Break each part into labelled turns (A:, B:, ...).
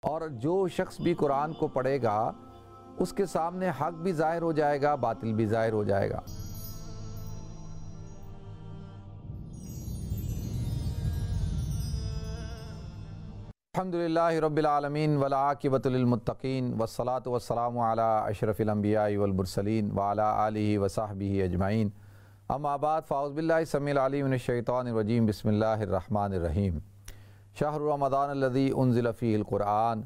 A: اور جو شخص بھی قرآن کو پڑھے گا اس کے سامنے حق بھی ظاہر ہو جائے گا، باطل بھی ظاہر ہو جائے گا۔ الحمدللہ رب العالمین والعاقبۃ للمتقین والصلاة والسلام علی اشرف الانبیاء والمرسلین وعلی آلہ وصحبہ اجمعین، اما بعد فاعوذ باللہ السمیع العلیم من الشیطان الرجیم، بسم اللہ الرحمن الرحیم۔ شہر رمضان الذی انزل فیہ القرآن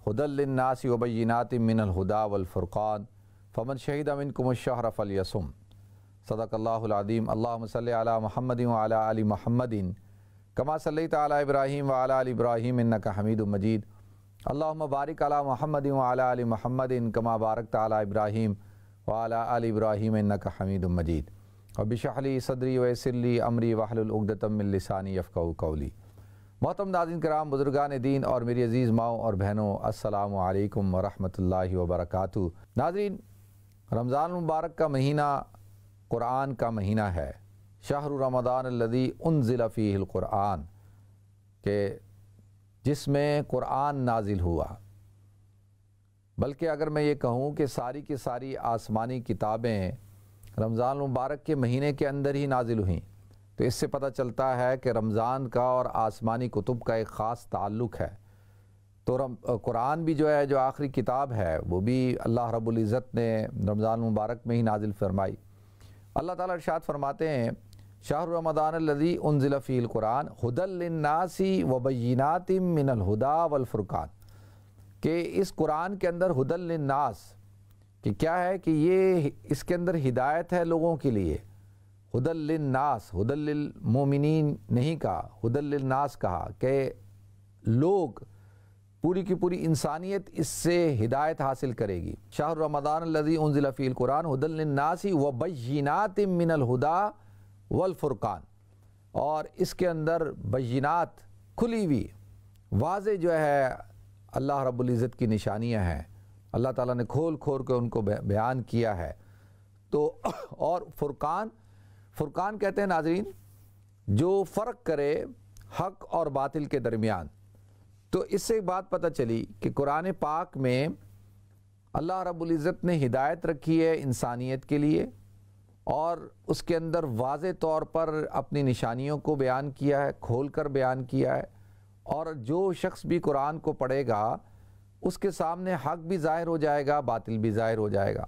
A: ھدی للناس وبینات من الھدی والفرقان فمن شہد منکم الشہر فلیصم۔ صدق اللہ العظیم۔ اللہم صلی علی محمد وعلی آل محمد کما صلیت علی ابراہیم وعلی آل ابراہیم انک حمید مجید۔ اللہم بارک علی محمد وعلی آل محمد کما بارکت علی ابراہیم وعلی آل ابراہیم انک حمید مجید۔ رب اشرح لی صدری ویسر لی امری واحلل عقدۃ من لسانی یفقہوا قولی۔ محترم ناظرین کرام، بزرگان دین اور میری عزیز ماؤں اور بہنوں، السلام علیکم ورحمۃ اللہ وبرکاتہ۔ ناظرین، رمضان المبارک کا مہینہ قرآن کا مہینہ ہے، شہر رمضان الذی انزل فیہ القرآن، کہ جس میں قرآن نازل ہوا۔ بلکہ اگر میں یہ کہوں کہ ساری کی ساری آسمانی کتابیں رمضان المبارک کے مہینے کے اندر ہی نازل ہوئیں، تو اس سے پتہ چلتا ہے کہ رمضان کا اور آسمانی کتب کا ایک خاص تعلق ہے۔ تو قرآن بھی جو ہے، جو آخری کتاب ہے، وہ بھی اللہ رب العزت نے رمضان المبارک میں ہی نازل فرمائی۔ اللہ تعالیٰ ارشاد فرماتے ہیں، شہر رمضان الذی انزل فیہ القرآن ھدی للناس وبینات من الھدی والفرقان، کہ اس قرآن کے اندر ھدی للناس کہ کیا ہے کہ یہ اس کے اندر ہدایت ہے لوگوں کے لیے۔ ھدی للناس، ھدی للمومنین نہیں کہا، ھدی للناس کہا، کہ لوگ، پوری کی پوری انسانیت اس سے ہدایت حاصل کرے گی۔ شہر رمضان الذی انزل فیہ القرآن ھدی للناس وبینات من الھدی والفرقان، اور اس کے اندر بینات، کھلی ہوئی واضح جو ہے اللہ رب العزت کی نشانیاں ہیں، اللہ تعالیٰ نے کھول کھول کے ان کو بیان کیا ہے۔ تو اور فرقان کہتے ہیں ناظرین جو فرق کرے حق اور باطل کے درمیان۔ تو اس سے ایک بات پتہ چلی کہ قرآن پاک میں اللہ رب العزت نے ہدایت رکھی ہے انسانیت کے لیے، اور اس کے اندر واضح طور پر اپنی نشانیوں کو بیان کیا ہے، کھول کر بیان کیا ہے، اور جو شخص بھی قرآن کو پڑھے گا اس کے سامنے حق بھی ظاہر ہو جائے گا، باطل بھی ظاہر ہو جائے گا۔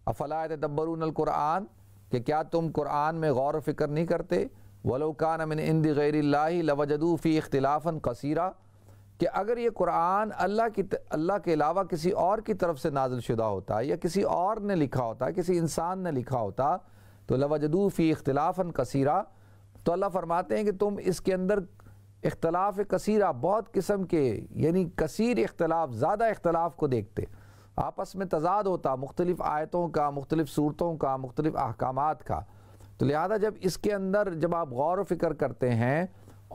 A: افلا یتدبرون القرآن، کہ کیا تم قرآن میں غور و فکر نہیں کرتے؟ ولو کان من عند غیر اللہ لوجدوا فی اختلافا کثیرا، کہ اگر یہ قرآن اللہ کے علاوہ کسی اور کی طرف سے نازل شدہ ہوتا ہے، یا کسی اور نے لکھا ہوتا ہے، کسی انسان نے لکھا ہوتا، تو لوجدوا فی اختلافا کثیرا، تو اللہ فرماتے ہیں کہ تم اس کے اندر اختلاف کثیرہ، بہت قسم کے، یعنی کثیر اختلاف، زیادہ اختلاف کو دیکھتے، آپس میں تضاد ہوتا مختلف آیتوں کا، مختلف صورتوں کا، مختلف احکامات کا۔ تو لہذا جب آپ غور و فکر کرتے ہیں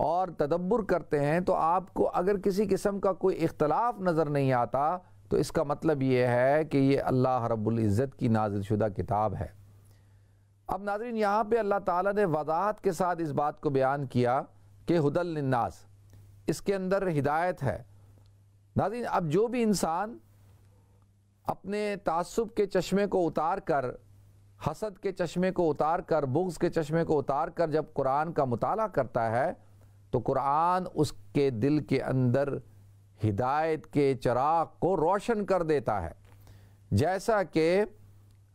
A: اور تدبر کرتے ہیں، تو آپ کو اگر کسی قسم کا کوئی اختلاف نظر نہیں آتا، تو اس کا مطلب یہ ہے کہ یہ اللہ رب العزت کی نازل شدہ کتاب ہے۔ اب ناظرین، یہاں پہ اللہ تعالیٰ نے وضاحت کے ساتھ اس بات کو بیان کیا کہ ھدی للناس، اس کے اندر ہدایت ہے۔ ناظرین، اب جو بھی انسان اپنے تعصب کے چشمے کو اتار کر، حسد کے چشمے کو اتار کر، بغض کے چشمے کو اتار کر جب قرآن کا مطالعہ کرتا ہے، تو قرآن اس کے دل کے اندر ہدایت کے چراغ کو روشن کر دیتا ہے۔ جیسا کہ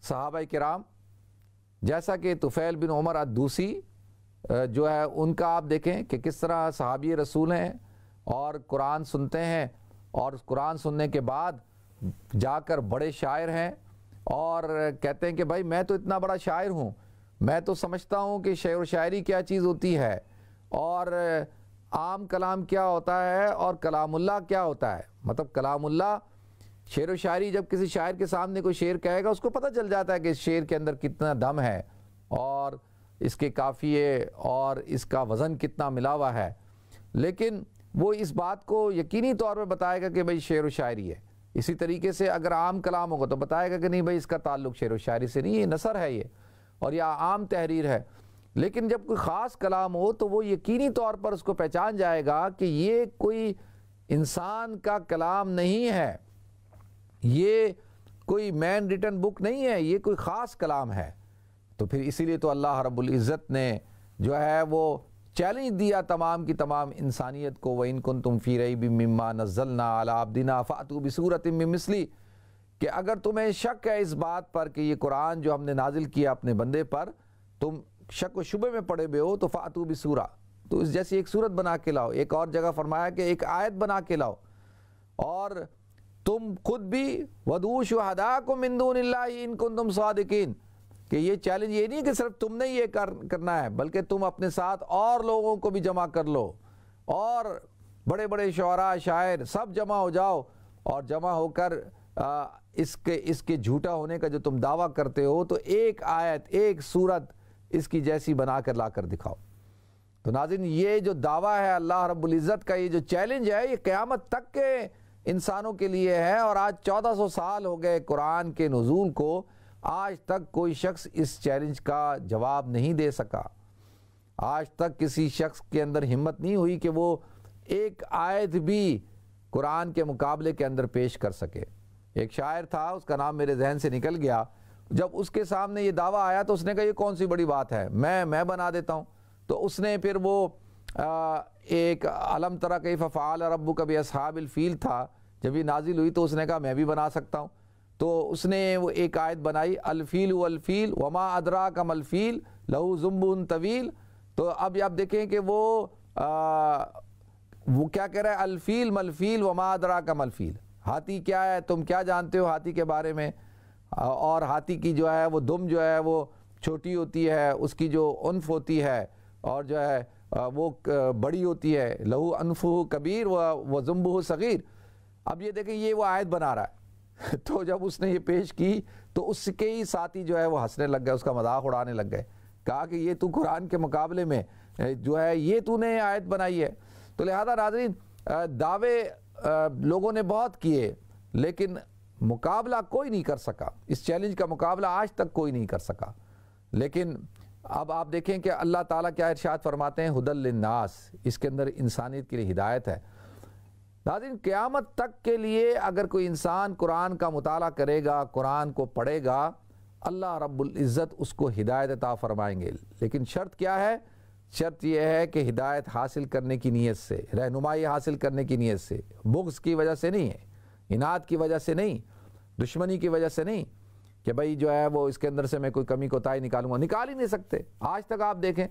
A: صحابہ کرام، جیسا کہ طفیل بن عمر الدوسی جو ہے، ان کا آپ دیکھیں کہ کس طرح صحابی رسول ہیں اور قرآن سنتے ہیں، اور قرآن سننے کے بعد جا کر بڑے شاعر ہیں، اور کہتے ہیں کہ بھائی میں تو اتنا بڑا شاعر ہوں، میں تو سمجھتا ہوں کہ شعر و شاعری کیا چیز ہوتی ہے، اور عام کلام کیا ہوتا ہے، اور کلام اللہ کیا ہوتا ہے۔ مطلب کلام اللہ، شعر و شاعری، جب کسی شاعر کے سامنے کوئی شعر کہے گا، اس کو پتہ چل جاتا ہے کہ اس شعر کے اندر کتنا دم ہے، اور اس کے قافیے اور اس کا وزن کتنا ملا ہوا ہے، لیکن وہ اس بات کو یقینی طور پر بتائے گا کہ بھئی شعر و شاعری ہے۔ اسی طریقے سے اگر عام کلام ہوگا تو بتائے گا کہ نہیں بھئی اس کا تعلق شعر و شاعری سے نہیں، یہ نثر ہے، یہ اور یہ عام تحریر ہے۔ لیکن جب کوئی خاص کلام ہو تو وہ یقینی طور پر اس کو پہچان جائے گا کہ یہ کوئی انسان کا کلام نہیں ہے، یہ کوئی مین ریٹن بک نہیں ہے، یہ کوئی خاص کلام ہے۔ تو پھر اسی لیے تو اللہ رب العزت نے جو ہے وہ چیلنج دیا تمام کی تمام انسانیت کو، وَإِن كُنتُمْ فِي رَيْبٍ مِّمَّا نَزَّلْنَا عَلَىٰ عَبْدِنَا فَأْتُوا بِسُورَةٍ مِّن مِّثْلِهِ، کہ اگر تمہیں شک ہے اس بات پر کہ یہ قرآن جو ہم نے نازل کیا اپنے بندے پر، تم شک و شبے میں پڑے ہوئے ہو، تو فَأْتُوا بِسُورَةٍ، تو اس جیسی ایک صورت بنا کے لاؤ۔ ایک اور جگہ فرمایا کہ ایک آیت بنا کے لاؤ، اور تم خود بھی وَدُعُوا شُهَدَاءَكُم مِّن دُونِ اللَّهِ إِن كُنتُمْ صَادِقِينَ، کہ یہ چیلنج یہ نہیں کہ صرف تم نے یہ کرنا ہے، بلکہ تم اپنے ساتھ اور لوگوں کو بھی جمع کر لو، اور بڑے بڑے شعراء شاعر سب جمع ہو جاؤ، اور جمع ہو کر اس کے جھوٹا ہونے کا جو تم دعویٰ کرتے ہو، تو ایک آیت ایک صورت اس کی جیسی بنا کر لا کر دکھاؤ۔ تو ناظرین، یہ جو دعویٰ ہے اللہ رب العزت کا، یہ جو چیلنج ہے، یہ قیامت تک کے انسانوں کے لیے ہے، اور آج 1400 سال ہو گئے قرآن کے نزول کو، آج تک کوئی شخص اس چیلنج کا جواب نہیں دے سکا۔ آج تک کسی شخص کے اندر ہمت نہیں ہوئی کہ وہ ایک آیت بھی قرآن کے مقابلے کے اندر پیش کر سکے۔ ایک شاعر تھا، اس کا نام میرے ذہن سے نکل گیا، جب اس کے سامنے یہ دعویٰ آیا تو اس نے کہا یہ کون سی بڑی بات ہے، میں بنا دیتا ہوں۔ تو اس نے پھر وہ ایک الم تری کیف فعل ربک باصحاب الفیل تھا، جب یہ نازل ہوئی تو اس نے کہا میں بھی بنا سکتا ہوں۔ تو اس نے وہ ایک آیت بنائی، الفیل والفیل وما ادراک ما الفیل لہ ذنب طویل۔ تو اب آپ دیکھیں کہ وہ کیا کہہ رہا ہے، الفیل ملفیل وما ادراک ما الفیل، ہاتھی کیا ہے، تم کیا جانتے ہو ہاتھی کے بارے میں، اور ہاتھی کی جو ہے وہ دم جو ہے وہ چھوٹی ہوتی ہے، اس کی جو انف ہوتی ہے اور جو ہے وہ بڑی ہوتی ہے، لہو انفہ کبیر و ذنبہ صغیر۔ اب یہ دیکھیں یہ وہ آیت بنا رہا ہے۔ تو جب اس نے یہ پیش کی تو اس کے ہی ساتھی جو ہے وہ ہنسنے لگ گئے، اس کا مذاق اڑانے لگ گئے، کہا کہ یہ تو قرآن کے مقابلے میں جو ہے یہ تو نے آیت بنائی ہے۔ تو لہذا ناظرین، دعوے لوگوں نے بہت کیے، لیکن مقابلہ کوئی نہیں کر سکا، اس چیلنج کا مقابلہ آج تک کوئی نہیں کر سکا۔ لیکن اب آپ دیکھیں کہ اللہ تعالیٰ کیا ارشاد فرماتے ہیں، ھدی للناس، اس کے اندر انسانیت کے لیے ہدایت ہے۔ ناظرین، قیامت تک کے لیے اگر کوئی انسان قرآن کا مطالعہ کرے گا، قرآن کو پڑھے گا، اللہ رب العزت اس کو ہدایت عطا فرمائیں گے۔ لیکن شرط کیا ہے؟ شرط یہ ہے کہ ہدایت حاصل کرنے کی نیت سے، رہنمائی حاصل کرنے کی نیت سے، بغض کی وجہ سے نہیں ہے، اناد کی وجہ سے نہیں، دشمنی کی وجہ سے نہیں، کہ بھئی جو ہے وہ اس کے اندر سے میں کوئی کمی کوتاہی نکالوں گا، نکال ہی نہیں سکتے۔ آج تک آپ دیکھیں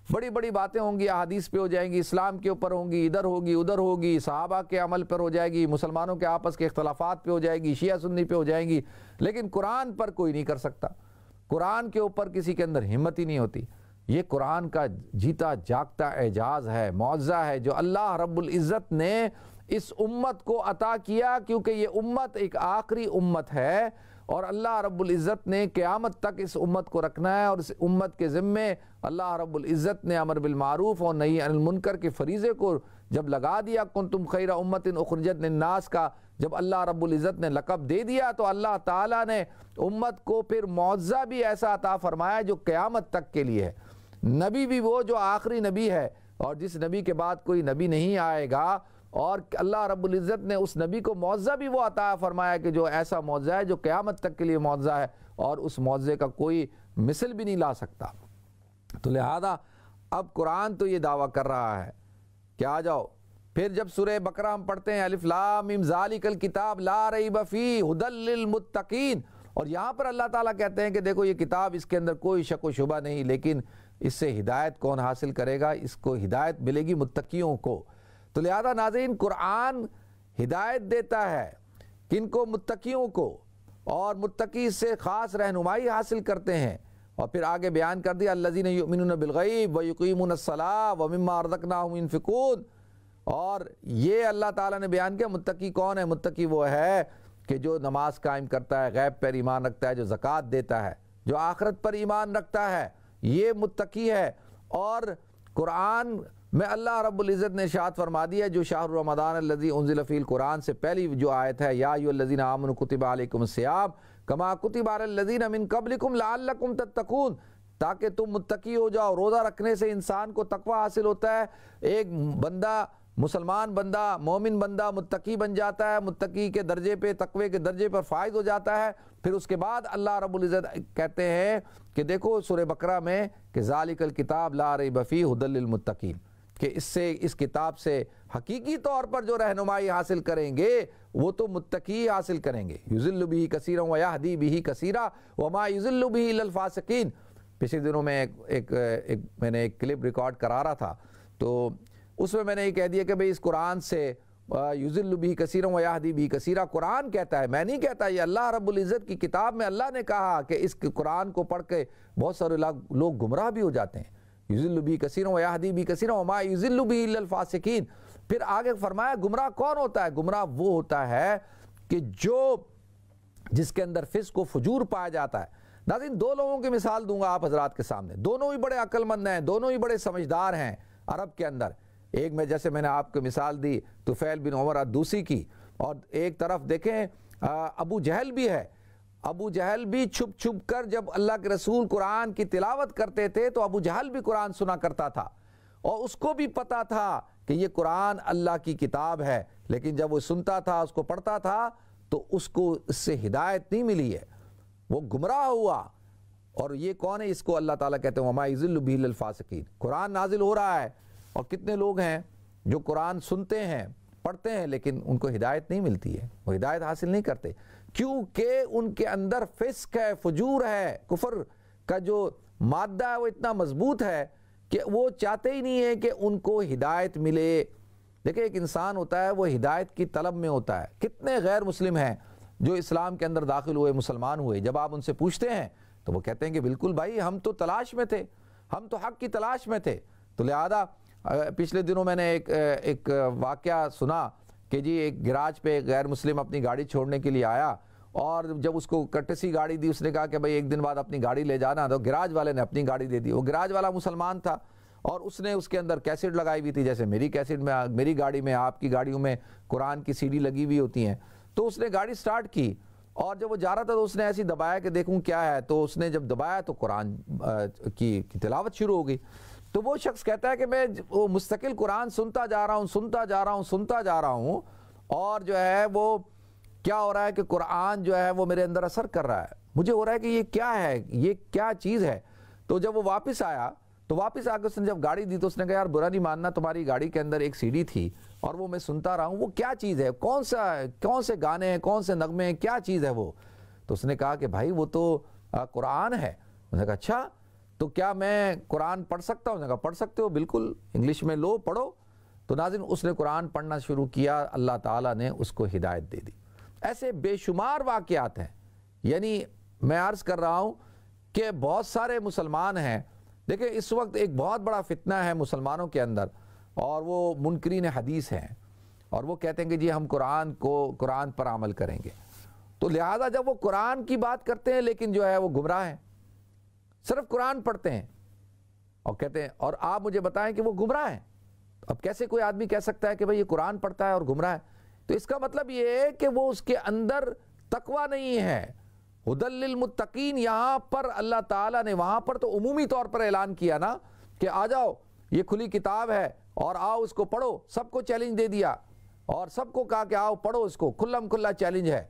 A: بڑی بڑی باتیں ہوں گی، احادیث پہ ہو جائیں گی، اسلام کے اوپر ہوں گی، ادھر ہوگی ادھر ہوگی، صحابہ کے عمل پر ہو جائے گی، مسلمانوں کے آپس کے اختلافات پہ ہو جائے گی، شیعہ سنی پہ ہو جائیں گی، لیکن قرآن پر کوئی نہیں کر سکتا۔ قرآن کے اوپر کسی کے اندر ہمت ہی نہیں ہوتی۔ یہ قرآن کا جیتا جاگتا اعجاز ہے، معجزہ ہے، جو اللہ رب العزت نے اس امت کو عطا کیا، کیونکہ یہ امت ایک آخری امت ہے، اور اللہ رب العزت نے قیامت تک اس امت کو رکھنا ہے، اور اس امت کے ذمے اللہ رب العزت نے امر بالمعروف اور نہی عن المنکر کے فریضے کو جب لگا دیا، کنتم خیر امت اخرجت للناس کا جب اللہ رب العزت نے لقب دے دیا، تو اللہ تعالیٰ نے امت کو پھر معجزہ بھی ایسا عطا فرمایا جو قیامت تک کے لیے ہے۔ نبی بھی وہ جو آخری نبی ہے، اور جس نبی کے بعد کوئی نبی نہیں آئے گا، اور اللہ رب العزت نے اس نبی کو معجزہ بھی وہ عطا فرمایا کہ جو ایسا معجزہ ہے جو قیامت تک کے لیے معجزہ ہے، اور اس معجزے کا کوئی مثل بھی نہیں لا سکتا۔ تو لہذا اب قرآن تو یہ دعویٰ کر رہا ہے کہ آ جاؤ۔ پھر جب سورہ بقرہ ہم پڑھتے ہیں، الف لام میم ذالک الکتاب لا ریب فیہ ھدی للمتقین، اور یہاں پر اللہ تعالیٰ کہتے ہیں کہ دیکھو یہ کتاب، اس کے اندر کوئی شک و شبہ نہیں، لیکن اس سے ہدایت کون حاصل کرے گا؟ اس کو ہدایت ملے گی متقیوں کو۔ تو لہذا ناظرین، قرآن ہدایت دیتا ہے کن کو؟ متقیوں کو، اور متقی اس سے خاص رہنمائی حاصل کرتے ہیں۔ اور پھر آگے بیان کر دیا الذین یؤمنون بالغیب ویقیمون الصلاۃ ومما رزقناہم ينفقون، اور یہ اللہ تعالیٰ نے بیان کیا متقی کون ہے۔ متقی وہ ہے کہ جو نماز قائم کرتا ہے، غیب پر ایمان رکھتا ہے، جو زکوٰۃ دیتا ہے، جو آخرت پر ایمان رکھتا ہے، یہ متقی ہے۔ اور قرآن میں اللہ رب العزت نے ارشاد فرما دیا، جو شہر رمضان الذی انزل فیہ القرآن سے پہلی جو آیت ہے، یا ایھا الذین آمنوا کتب علیکم الصیام کما کتب علی الذین من قبلکم لعلکم تتقون، تاکہ تم متقی ہو جاؤ۔ روزہ رکھنے سے انسان کو تقوی حاصل ہوتا ہے۔ ایک بندہ مسلمان بندہ، مومن بندہ متقی بن جاتا ہے، متقی کے درجے پہ، تقوی کے درجے پر فائز ہو جاتا ہے، پھر اس کے بعد اللہ رب العزت کہتے ہیں کہ دیکھو سورہ بقرہ میں کہ ذالک الکتاب لا ریب فیہ ھدی للمتقین، کہ اس کتاب سے حقیقی طور پر جو رہنمائی حاصل کریں گے وہ تو متقی حاصل کریں گے، یضل بہ کثیرا ویہدی بہ کثیرا وما یضل بہ الا الفاسقین۔ پچھلے دنوں میں میں نے ایک کلپ ریکارڈ کرا رہا تھا، تو اس میں نے یہ کہہ دیا کہ بھئی اس قرآن سے یضل بہ کثیرا ویہدی بہ کثیرا، قرآن کہتا ہے، میں نہیں کہتا، یہ اللہ رب العزت کی کتاب میں اللہ نے کہا کہ اس قرآن کو پڑھ کے بہت سارے لوگ گمراہ بھی ہو جاتے ہیں، یضل بہ کثیرا ویہدی بہ کثیرا وما یضل بہ الا الفاسقین۔ پھر آگے فرمایا گمراہ کون ہوتا ہے؟ گمراہ وہ ہوتا ہے کہ جس کے اندر فسق و فجور پایا جاتا ہے۔ ناظرین دو لوگوں کی مثال دوں گا آپ حضرات کے سامنے، دونوں ہی بڑے عقل مند ہیں، دونوں ہی بڑے سمجھدار ہیں عرب کے اندر۔ ایک میں جیسے میں نے آپ کو مثال دی طفیل بن عمر الدوسی کی، اور ایک طرف دیکھیں ابو جہل بھی ہے۔ ابو جہل بھی چھپ چھپ کر جب اللہ کے رسول قرآن کی تلاوت کرتے تھے تو ابو جہل بھی قرآن سنا کرتا تھا، اور اس کو بھی پتا تھا کہ یہ قرآن اللہ کی کتاب ہے، لیکن جب وہ سنتا تھا، اس کو پڑھتا تھا، تو اس کو اس سے ہدایت نہیں ملی ہے، وہ گمراہ ہوا۔ اور یہ کون ہے؟ اس کو اللہ تعالیٰ کہتے ہیں وما یضل بہ الا الفاسقین۔ قرآن نازل ہو رہا ہے اور کتنے لوگ ہیں جو قرآن سنتے ہیں، پڑھتے ہیں، لیکن ان کو ہدایت نہیں ملتی ہے، وہ ہدایت حاصل نہیں کرتے، کیونکہ ان کے اندر فسق ہے، فجور ہے، کفر کا جو مادہ ہے وہ اتنا مضبوط ہے کہ وہ چاہتے ہی نہیں ہے کہ ان کو ہدایت ملے۔ دیکھیں ایک انسان ہوتا ہے وہ ہدایت کی طلب میں ہوتا ہے۔ کتنے غیر مسلم ہیں جو اسلام کے اندر داخل ہوئے، مسلمان ہوئے، جب آپ ان سے پوچھتے ہیں تو وہ کہتے ہیں کہ بالکل بھائی ہم تو تلاش میں تھے، ہم تو حق کی تلاش میں تھے۔ تو لہذا پچھلے دنوں میں نے ایک واقعہ سنا کہ جی ایک گراج پہ ایک غیر مسلم اپنی گاڑی چھوڑنے کے لیے آیا، اور جب اس کو کٹسی گاڑی دی، اس نے کہا کہ بھئی ایک دن بعد اپنی گاڑی لے جانا، تو گراج والے نے اپنی گاڑی دے دی۔ وہ گراج والا مسلمان تھا، اور اس نے اس کے اندر کیسٹ لگائی ہوئی تھی، جیسے میری کیسٹ میں، میری گاڑی میں، آپ کی گاڑیوں میں قرآن کی سی ڈی لگی ہوئی ہوتی ہیں۔ تو اس نے گاڑی سٹارٹ کی، اور جب وہ جا رہا تھا تو اس نے ایسی دبایا کہ دیکھوں کیا ہے، تو اس نے جب دبایا تو قرآن کی تلاوت شروع ہو گئی۔ تو وہ شخص کہتا ہے کہ میں وہ مستقل قرآن سنتا جا رہا ہوں، اور جو ہے وہ کیا ہو رہا ہے کہ قرآن جو ہے وہ میرے اندر اثر کر رہا ہے، مجھے ہو رہا ہے کہ یہ کیا ہے، یہ کیا چیز ہے۔ تو جب وہ واپس آیا تو واپس آ کے اس نے جب گاڑی دی تو اس نے کہا یار برا نہیں ماننا، تمہاری گاڑی کے اندر ایک سی ڈی تھی اور وہ میں سنتا رہا ہوں، وہ کیا چیز ہے، کون سے گانے ہیں، کون سے نغمے ہیں، کیا چیز ہے وہ؟ تو اس نے کہا کہ بھائی وہ تو قرآن ہے۔ اس نے کہا اچھا تو کیا میں قرآن پڑھ سکتا ہوں؟ اس نے کہا پڑھ سکتے ہو، بالکل، انگلش میں لو پڑھو۔ تو ناظرین اس نے قرآن پڑھنا شروع کیا، اللہ تعالیٰ نے اس کو ہدایت دے دی۔ ایسے بے شمار واقعات ہیں، یعنی میں عرض کر رہا ہوں کہ بہت سارے مسلمان ہیں۔ دیکھیں اس وقت ایک بہت بڑا فتنہ ہے مسلمانوں کے اندر، اور وہ منکرین حدیث ہیں، اور وہ کہتے ہیں کہ جی ہم قرآن پر عمل کریں گے۔ تو لہذا جب وہ قرآن کی بات کرتے ہیں لیکن جو ہے وہ گمراہ ہیں، صرف قرآن پڑھتے ہیں اور کہتے ہیں، اور آپ مجھے بتائیں کہ وہ گمراہ ہیں۔ اب کیسے کوئی آدمی کہہ سکتا ہے کہ بھئی یہ قرآن پڑھتا ہے اور گمراہ ہے؟ تو اس کا مطلب یہ ہے کہ وہ اس کے اندر تقوی نہیں ہے۔ ھدی للمتقین یہاں پر اللہ تعالیٰ نے وہاں پر تو عمومی طور پر اعلان کیا نا کہ آ جاؤ، یہ کھلی کتاب ہے اور آؤ اس کو پڑھو، سب کو چیلنج دے دیا اور سب کو کہا کہ آؤ پڑھو اس کو، کھلم کھلا چیلنج ہے۔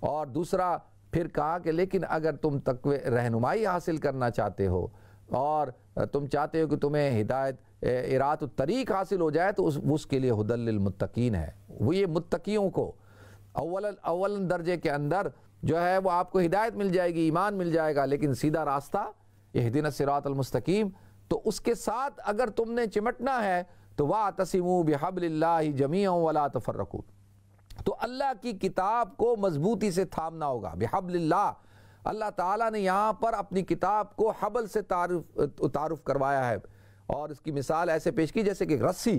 A: اور دوسرا پھر کہا کہ لیکن اگر تم تقوی رہنمائی حاصل کرنا چاہتے ہو اور تم چاہتے ہو کہ تمہیں ہدایت ارات الطریق حاصل ہو جائے تو اس کے لیے ھدی للمتقین ہے۔ وہ یہ متقیوں کو اول درجے کے اندر جو ہے وہ آپ کو ہدایت مل جائے گی، ایمان مل جائے گا، لیکن سیدھا راستہ اہدنا الصراط المستقیم، تو اس کے ساتھ اگر تم نے چمٹنا ہے تو وَاعْتَصِمُوا بِحَبْلِ اللَّهِ جَمِيعًا وَلَا تَفَرَّقُوا، تو اللہ کی کتاب کو مضبوطی سے تھامنا ہوگا۔ بحبل اللہ، اللہ تعالیٰ نے یہاں پر اپنی کتاب کو حبل سے تعارف کروایا ہے، اور اس کی مثال ایسے پیش کی جیسے کہ رسی۔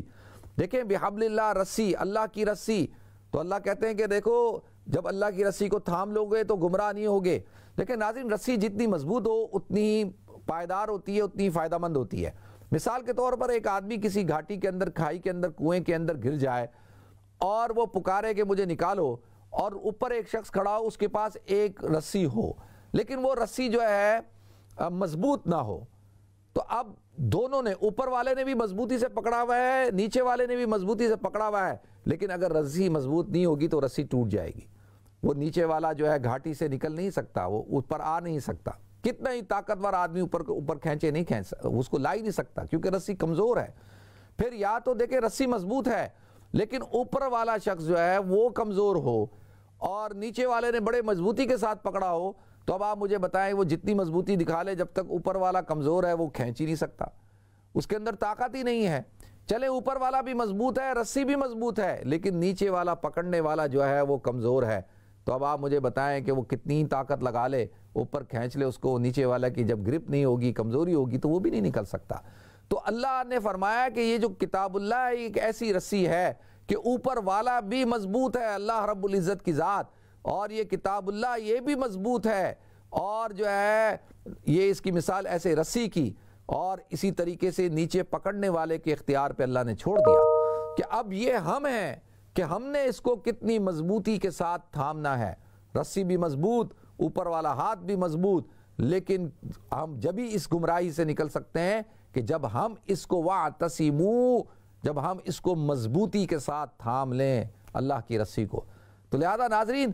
A: دیکھیں بحبل اللہ، رسی، اللہ کی رسی، تو اللہ کہتے ہیں کہ دیکھو جب اللہ کی رسی کو تھام لو گے تو گمراہ نہیں ہوگے۔ لیکن ناظرین رسی جتنی مضبوط ہو اتنی ہی پائیدار ہوتی ہے، اتنی فائدہ مند ہوتی ہے۔ مثال کے طور پر ایک آدمی کسی گھاٹی کے اندر، کھائی کے اندر، کنویں کے اندر گر جائے اور وہ پکارے کہ مجھے نکالو، اور اوپر ایک شخص کھڑا ہو، اس کے پاس ایک رسی ہو لیکن وہ رسی جو ہے مضبوط نہ ہو، تو اب دونوں نے، اوپر والے نے بھی مضبوطی سے پکڑا ہوا ہے، نیچے والے نے بھی مضبوطی سے پکڑا ہوا ہے، لیکن اگر رسی مضبوط نہیں ہوگی تو رسی ٹوٹ جائے گی. وہ نیچے والا جو ہے گھاٹی سے نکل نہیں سکتا، وہ اوپر آ نہیں سکتا. کتنا ہی طاقتور آدمی اوپر کھینچے نہیں کھینچ سکتا، اس کو لا ہی نہیں سکتا کیونکہ رسی کمزور ہے. پھر یا تو دیکھیں رسی مضبوط ہے لیکن اوپر والا شخص جو ہے وہ کمزور ہو اور نیچے والے نے بڑے مضبوطی کے ساتھ پکڑا ہو، تو اب آپ مجھے بتائیں وہ جتنی مضبوطی دکھا لے، جب تک اوپر والا کمزور ہے وہ کھینچ ہی نہیں سکتا، اس کے اندر طاقت ہی نہیں ہے. چلے اوپر والا بھی مضبوط ہے، رسی بھی مضبوط ہے، لیکن نیچے والا پکڑنے والا جو ہے وہ کمزور ہے. تو اب آپ مجھے بتائیں کہ وہ کتنی طاقت لگا لے، اوپر کھینچ لے اس کو، نیچے والا کی جب گرپ نہیں ہوگی، کمزوری ہوگی تو وہ بھی نہیں نکل سکتا. تو اللہ نے فرمایا کہ یہ جو کتاب اللہ ہے ایک ایسی رسی ہے کہ اوپر والا بھی مضبوط ہے، اللہ رب العزت کی ذات، اور یہ کتاب اللہ یہ بھی مضبوط ہے. اور جو ہے یہ اس کی مثال ایسے رسی کی، اور اسی طریقے سے نیچے پکڑنے والے کے اختیار پہ اللہ نے چھوڑ دیا کہ اب یہ ہم ہیں کہ ہم نے اس کو کتنی مضبوطی کے ساتھ تھامنا ہے. رسی بھی مضبوط، اوپر والا ہاتھ بھی مضبوط، لیکن ہم جبھی اس گمراہی سے نکل سکتے ہیں کہ جب ہم اس کو وَاعْتَصِمُوا، جب ہم اس کو مضبوطی کے ساتھ تھام لیں اللہ کی رسی کو. تو لہذا ناظرین،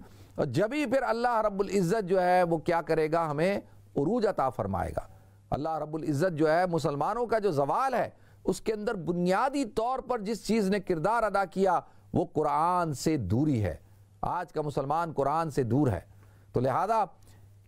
A: جبھی پھر اللہ رب العزت جو ہے وہ کیا کرے گا، ہمیں عروج عطا فرمائے گا. اللہ رب العزت جو ہے مسلمانوں کا جو زوال ہے اس کے اندر بنیادی طور پر جس چیز نے کردار ادا کیا وہ قرآن سے دوری ہے. آج کا مسلمان قرآن سے دور ہے. تو لہذا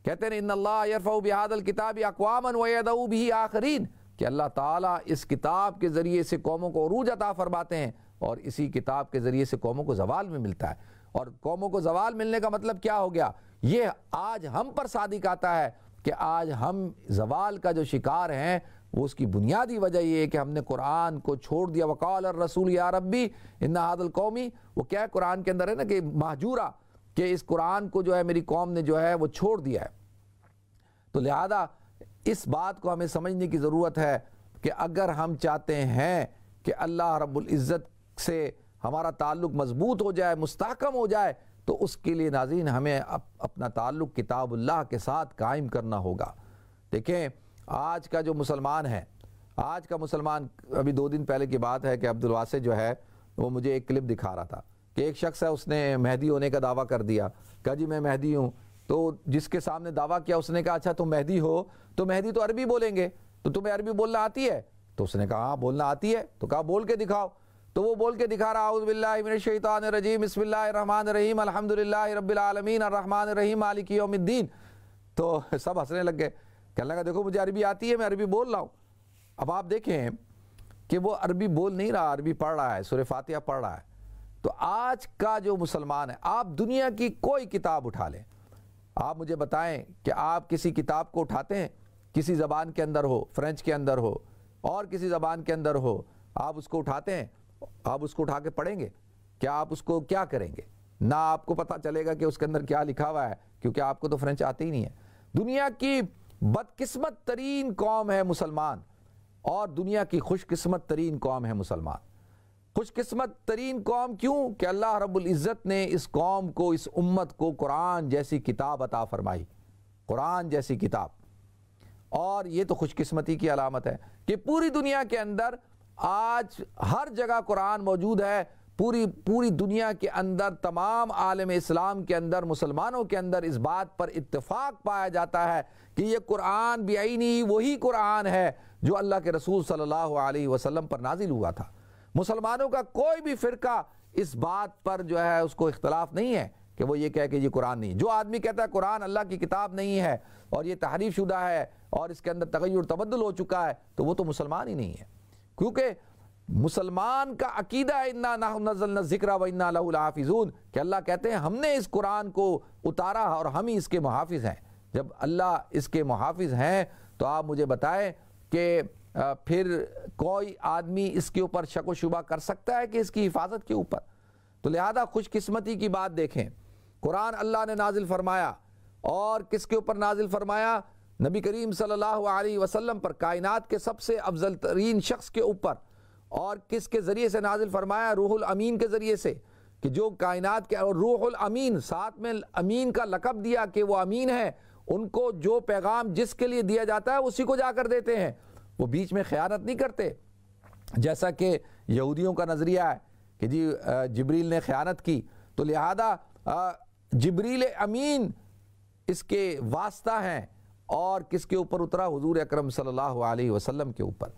A: کہتے ہیں ان اللہ یرفع بہذا الکتاب اقواما ویدعو بہ آخرین، کہ اللہ تعالیٰ اس کتاب کے ذریعے سے قوموں کو عروج عطا فرماتے ہیں اور اسی کتاب کے ذریعے سے قوموں کو زوال میں ملتا ہے. اور قوموں کو زوال ملنے کا مطلب کیا ہو گیا؟ یہ آج ہم پر صادق آتا ہے کہ آج ہم زوال کا جو شکار ہیں وہ اس کی بنیادی وجہ یہ ہے کہ ہم نے قرآن کو چھوڑ دیا. وقال الرسول یا ربی ان ھذا القومی، وہ کیا ہے قرآن کے اندر ہے نا کہ مہجورہ، کہ اس قرآن کو جو ہے میری قوم نے جو ہے وہ چھوڑ دیا ہے. تو لہذا اس بات کو ہمیں سمجھنے کی ضرورت ہے کہ اگر ہم چاہتے ہیں کہ اللہ رب العزت سے ہمارا تعلق مضبوط ہو جائے، مستحکم ہو جائے، تو اس کے لیے ناظرین ہمیں اپنا تعلق کتاب اللہ کے ساتھ قائم کرنا ہوگا. دیکھیں آج کا جو مسلمان ہے، آج کا مسلمان، ابھی 2 دن پہلے کی بات ہے کہ عبدالواسع جو ہے وہ مجھے ایک کلپ دکھا رہا تھا کہ ایک شخص ہے اس نے مہدی ہونے کا دعویٰ کر دیا، کہا جی میں مہدی ہوں. تو جس کے سامنے دعویٰ کیا اس نے کہا اچھا تم مہدی ہو تو مہدی تو عربی بولیں گے، تو تمہیں عربی بولنا آتی ہے؟ تو اس نے کہا ہاں بولنا آتی ہے. تو کہا بول کے دکھاؤ. تو وہ بول کے دکھا رہا، اعوذ باللہ من الشیطان الرجیم بسم اللہ الرحمن الرحیم الحمدللہ رب العالمین الرحمن الرحیم مالک یوم الدین. تو سب ہنسنے لگ گئے، کہنے لگا دیکھو مجھے عربی آتی ہے، میں عربی بول رہا ہوں. اب آپ دیکھیں کہ وہ عربی بول نہیں رہا، عربی پڑھ رہا ہے، سورہ فاتحہ پڑھ رہا ہے. تو آج کا جو مسلمان ہے، آپ دنیا کی کوئی کتاب اٹھا لیں، آپ مجھے بتائیں کہ آپ کسی کتاب کو اٹھاتے ہیں، کسی زبان کے اندر ہو، فرینچ کے اندر ہو اور کسی زبان کے اندر ہو، آپ اس کو اٹھاتے ہیں، آپ اس کو اٹھا کے پڑھیں گے؟ کیا آپ اس کو کیا کریں گے؟ نہ آپ کو پتہ چلے گا کہ اس کے اندر کیا لکھا ہوا ہے، کیونکہ آپ کو تو فرینچ آتی ہی نہیں ہے. دنیا کی بدقسمت ترین قوم ہے مسلمان، اور دنیا کی خوش قسمت ترین قوم ہے مسلمان. خوش قسمت ترین قوم کیوں؟ کہ اللہ رب العزت نے اس قوم کو، اس امت کو قرآن جیسی کتاب عطا فرمائی، قرآن جیسی کتاب. اور یہ تو خوش قسمتی کی علامت ہے کہ پوری دنیا کے اندر آج ہر جگہ قرآن موجود ہے. پوری دنیا کے اندر تمام عالم اسلام کے اندر، مسلمانوں کے اندر اس بات پر اتفاق پایا جاتا ہے کہ یہ قرآن بعینی وہی قرآن ہے جو اللہ کے رسول صلی اللہ علیہ وسلم پر نازل ہوا تھا. مسلمانوں کا کوئی بھی فرقہ اس بات پر جو ہے اس کو اختلاف نہیں ہے کہ وہ یہ کہے کہ یہ قرآن نہیں. جو آدمی کہتا ہے قرآن اللہ کی کتاب نہیں ہے اور یہ تحریف شدہ ہے اور اس کے اندر تغیر تبدل ہو چکا ہے، تو وہ تو مسلمان ہی نہیں ہے. کیونکہ مسلمان کا عقیدہ ہے اِنَّا نَحْنُ نَزَّلْنَا الذِّكْرَ وَإِنَّا لَهُ لَحَافِظُونَ، کہ اللہ کہتے ہیں ہم نے اس قرآن کو اتارا اور ہم ہی اس کے محافظ ہیں. جب اللہ اس کے محافظ ہیں تو آپ مجھے بتائیں کہ پھر کوئی آدمی اس کے اوپر شک و شبہ کر سکتا ہے کہ اس کی حفاظت کے اوپر؟ تو لہذا خوش قسمتی کی بات دیکھیں، قرآن اللہ نے نازل فرمایا، اور کس کے اوپر نازل فرمایا؟ نبی کریم صلی اللہ علیہ وسلم پر، کائنات کے سب سے افضل ترین شخص کے اوپر. اور کس کے ذریعے سے نازل فرمایا؟ روح الامین کے ذریعے سے، کہ جو کائنات کے، اور روح الامین ساتھ میں امین کا لقب دیا کہ وہ امین ہے. ان کو جو پیغام جس کے لیے دیا جاتا ہے اسی کو جا کر دیتے ہیں. وہ بیچ میں خیانت نہیں کرتے، جیسا کہ یہودیوں کا نظریہ ہے کہ جی جبریل نے خیانت کی تو لہذا جبریل امین اس کے واسطہ ہیں، اور کس کے اوپر اترا؟ حضور اکرم صلی اللہ علیہ وسلم کے اوپر۔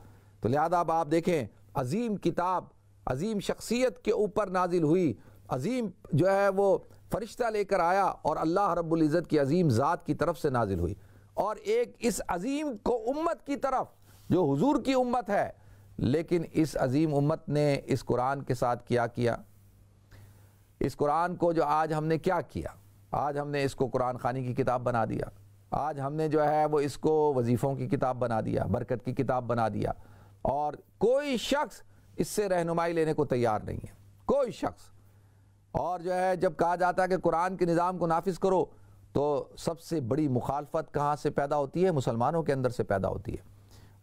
A: تو لہذا اب آپ دیکھیں، عظیم کتاب عظیم شخصیت کے اوپر نازل ہوئی، عظیم جو ہے وہ فرشتہ لے کر آیا، اور اللہ رب العزت کی عظیم ذات کی طرف سے نازل ہوئی، اور ایک اس عظیم کو امت کی طرف جو حضور کی امت ہے، لیکن اس عظیم امت نے اس قرآن کے ساتھ کیا اس قرآن کو جو آج ہم نے کیا کیا؟ آج ہم نے اس کو قرآن خوانی کی کتاب بنا دیا، آج ہم نے جو ہے وہ اس کو وظیفوں کی کتاب بنا دیا، برکت کی کتاب بنا دیا، اور کوئی شخص اس سے رہنمائی لینے کو تیار نہیں ہے، کوئی شخص۔ اور جو ہے جب کہا جاتا ہے کہ قرآن کے نظام کو نافذ کرو، تو سب سے بڑی مخالفت کہاں سے پیدا ہوتی ہے؟ مسلمانوں کے اندر سے پیدا ہوتی ہے۔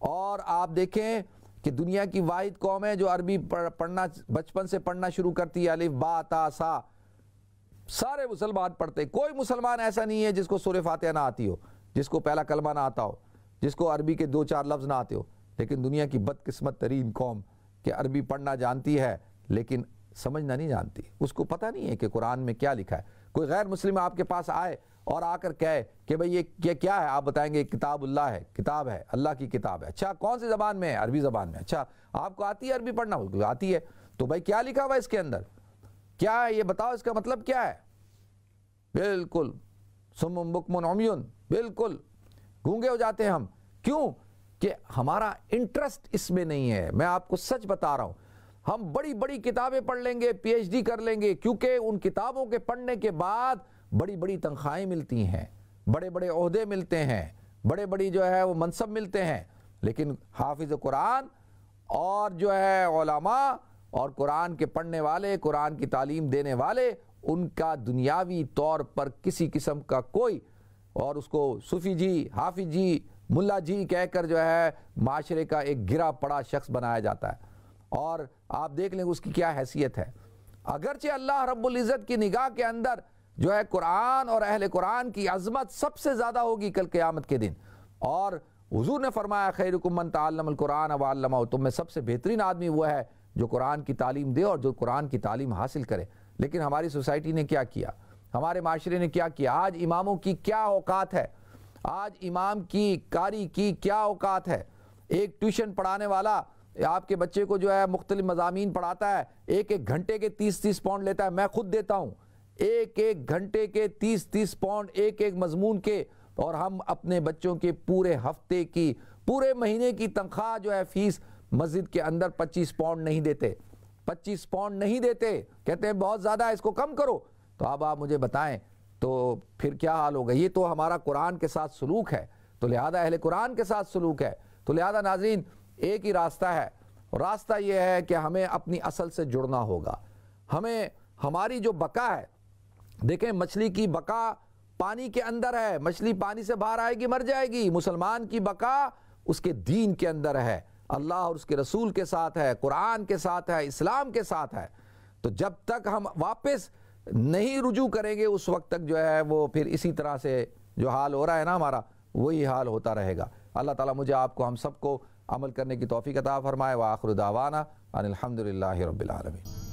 A: اور آپ دیکھیں کہ دنیا کی واحد قوم ہے جو عربی پڑھنا بچپن سے پڑھنا شروع کرتی ہے، الف با تا سا، سارے مسلمان پڑھتے، کوئی مسلمان ایسا نہیں ہے جس کو سورہ فاتحہ نہ آتی ہو، جس کو پہلا کلمہ نہ آتا ہو، جس کو عربی کے 2-4 لفظ نہ آتے ہو۔ لیکن دنیا کی بدقسمت ترین قوم کہ عربی پڑھنا جانتی ہے لیکن سمجھنا نہیں جانتی، اس کو پتہ نہیں ہے کہ قرآن میں کیا لکھا ہے۔ کوئی غیر مسلم آپ کے پاس آئے اور آ کر کہے کہ بھئی یہ کیا ہے، آپ بتائیں گے کتاب اللہ ہے، کتاب ہے، اللہ کی کتاب ہے۔ اچھا کون سی زبان میں ہے؟ عربی زبان میں۔ اچھا آپ کو آتی ہے عربی پڑھنا؟ آتی ہے۔ تو بھئی کیا لکھا ہوا ہے اس کے اندر؟ کیا ہے یہ بتاؤ، اس کا مطلب کیا ہے؟ بالکل صم بکم عمی، بالکل گونگے ہو جاتے ہیں ہم۔ کیوں؟ کہ ہمارا انٹرسٹ اس میں نہیں ہے۔ میں آپ کو سچ بتا رہا ہوں، ہم بڑی بڑی کتابیں پڑھ لیں گے، پی ایچ ڈی کر لیں گے، کیونکہ ان کتابوں کے پڑھنے کے بعد بڑی بڑی تنخواہیں ملتی ہیں، بڑے بڑے عہدے ملتے ہیں، بڑے بڑی جو ہے وہ منصب ملتے ہیں، لیکن حافظ قرآن اور جو ہے علماء اور قرآن کے پڑھنے والے، قرآن کی تعلیم دینے والے، ان کا دنیاوی طور پر کسی قسم کا کوئی، اور اس کو صوفی جی، حافظ جی، ملا جی کہہ کر جو ہے معاشرے کا ایک گرا پڑا شخص بنایا جاتا ہے۔ اور آپ دیکھ لیں اس کی کیا حیثیت ہے۔ اگرچہ اللہ رب العزت کی نگاہ کے اندر جو ہے قرآن اور اہل قرآن کی عظمت سب سے زیادہ ہوگی کل قیامت کے دن، اور حضور نے فرمایا خیرکم من تعلم القرآن وعلمہ، تم میں سب سے بہترین آدمی وہ ہے جو قرآن کی تعلیم دے اور جو قرآن کی تعلیم حاصل کرے۔ لیکن ہماری سوسائٹی نے کیا کیا، ہمارے معاشرے نے کیا کیا؟ آج اماموں کی کیا اوقات ہے، آج امام کی، قاری کی کیا اوقات ہے؟ ایک ٹیوشن پڑھانے والا آپ کے بچے کو جو ہے مختلف مضامین پڑھاتا ہے، ایک گھنٹے کے 30 پاؤنڈ لیتا ہے۔ میں خود دیتا ہوں ایک گھنٹے کے 30 پاؤنڈ ایک مضمون کے، اور ہم اپنے بچوں کے پورے ہفتے کی، پورے مہینے کی تنخواہ جو ہے فیس مسجد کے اندر 25 پاؤنڈ نہیں دیتے، 25 پاؤنڈ نہیں دیتے، کہتے ہیں بہت زیادہ ہے، اس کو کم کرو۔ تو اب آپ مجھے بتائیں تو پھر کیا حال ہوگا؟ یہ تو ہمارا قرآن کے ساتھ سلوک ہے، تو لہذا اہل قرآن کے ساتھ سلوک ہے۔ تو لہذا ناظرین ایک ہی راستہ ہے، راستہ یہ ہے کہ ہمیں اپنی اصل سے جڑنا ہوگا۔ ہمیں ہماری جو بقا ہے، دیکھیں مچھلی کی بقا پانی کے اندر ہے، مچھلی پانی سے باہر آئے گی مر جائے گی۔ مسلمان کی بقا اس کے دین کے اندر ہے، اللہ اور اس کے رسول کے ساتھ ہے، قرآن کے ساتھ ہے، اسلام کے ساتھ ہے۔ تو جب تک ہم واپس نہیں رجوع کریں گے اس وقت تک جو ہے وہ پھر اسی طرح سے جو حال ہو رہا ہے نا ہمارا، وہی حال ہوتا رہے گا۔ اللہ تعالیٰ مجھے آپ کو ہم سب کو عمل کرنے کی توفیق عطا فرمائے۔ وآخر دعوانا ان الحمدللہ رب العالمین۔